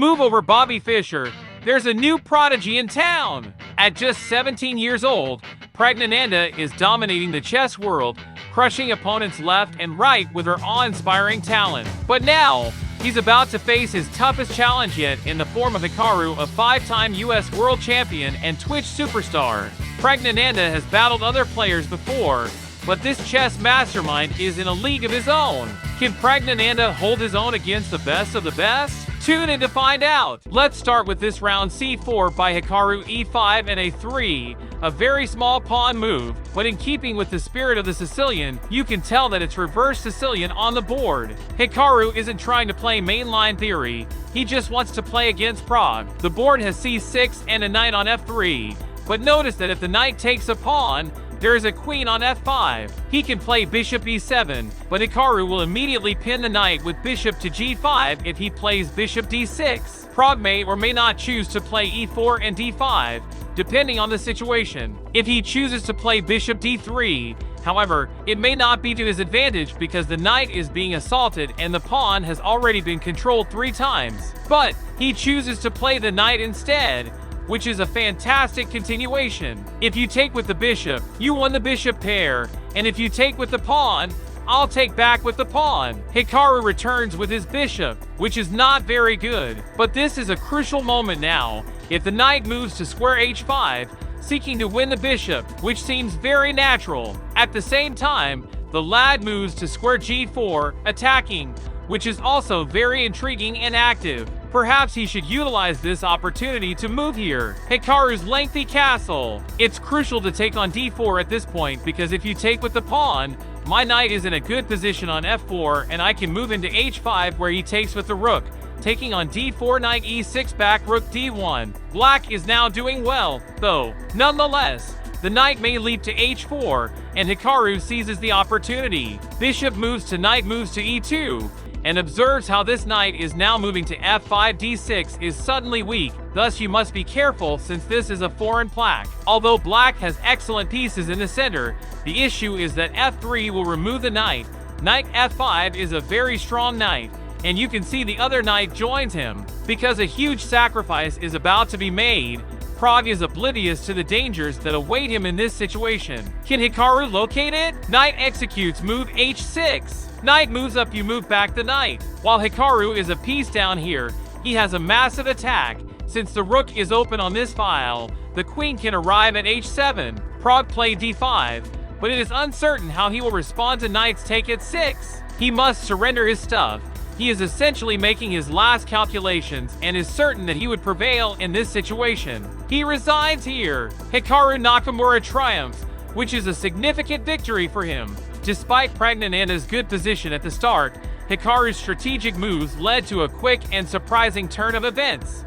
Move over Bobby Fischer. There's a new prodigy in town. At just 17 years old, Pragnananda is dominating the chess world, crushing opponents left and right with her awe-inspiring talent. But now, he's about to face his toughest challenge yet in the form of Hikaru, a 5-time US world champion and Twitch superstar. Pragnananda has battled other players before, but this chess mastermind is in a league of his own. Can Pragnananda hold his own against the best of the best? Tune in to find out. Let's start with this round c4 by Hikaru e5 and a3, a very small pawn move, but in keeping with the spirit of the Sicilian, you can tell that it's reverse Sicilian on the board. Hikaru isn't trying to play mainline theory, he just wants to play against Prague. The board has c6 and a knight on f3, but notice that if the knight takes a pawn, there is a queen on f5. He can play bishop e7, but Hikaru will immediately pin the knight with bishop to g5 if he plays bishop d6. Prague may or may not choose to play e4 and d5, depending on the situation. If he chooses to play bishop d3, however, it may not be to his advantage because the knight is being assaulted and the pawn has already been controlled 3 times. But he chooses to play the knight instead, which is a fantastic continuation. If you take with the bishop, you won the bishop pair, and if you take with the pawn, I'll take back with the pawn. Hikaru returns with his bishop, which is not very good, but this is a crucial moment now. If the knight moves to square h5, seeking to win the bishop, which seems very natural. At the same time, the lad moves to square g4, attacking, which is also very intriguing and active. Perhaps he should utilize this opportunity to move here. Hikaru's lengthy castle. It's crucial to take on d4 at this point because if you take with the pawn, my knight is in a good position on f4 and I can move into h5 where he takes with the rook, taking on d4, knight e6 back, rook d1. Black is now doing well, though. Nonetheless, the knight may leap to h4 and Hikaru seizes the opportunity. Bishop moves to knight moves to e2, and observes how this knight is now moving to f5. d6 is suddenly weak, thus you must be careful since this is a foreign plaque. Although black has excellent pieces in the center, the issue is that f3 will remove the knight. Knight f5 is a very strong knight, and you can see the other knight joins him. Because a huge sacrifice is about to be made, Prague is oblivious to the dangers that await him in this situation. Can Hikaru locate it? Knight executes move h6. Knight moves up, you move back the knight. While Hikaru is a piece down here, he has a massive attack. Since the rook is open on this file, the queen can arrive at h7. Prague played d5, but it is uncertain how he will respond to knight's take at 6. He must surrender his stuff. He is essentially making his last calculations and is certain that he would prevail in this situation. He resigns here. Hikaru Nakamura triumphs, which is a significant victory for him. Despite Pragnananda's good position at the start, Hikaru's strategic moves led to a quick and surprising turn of events.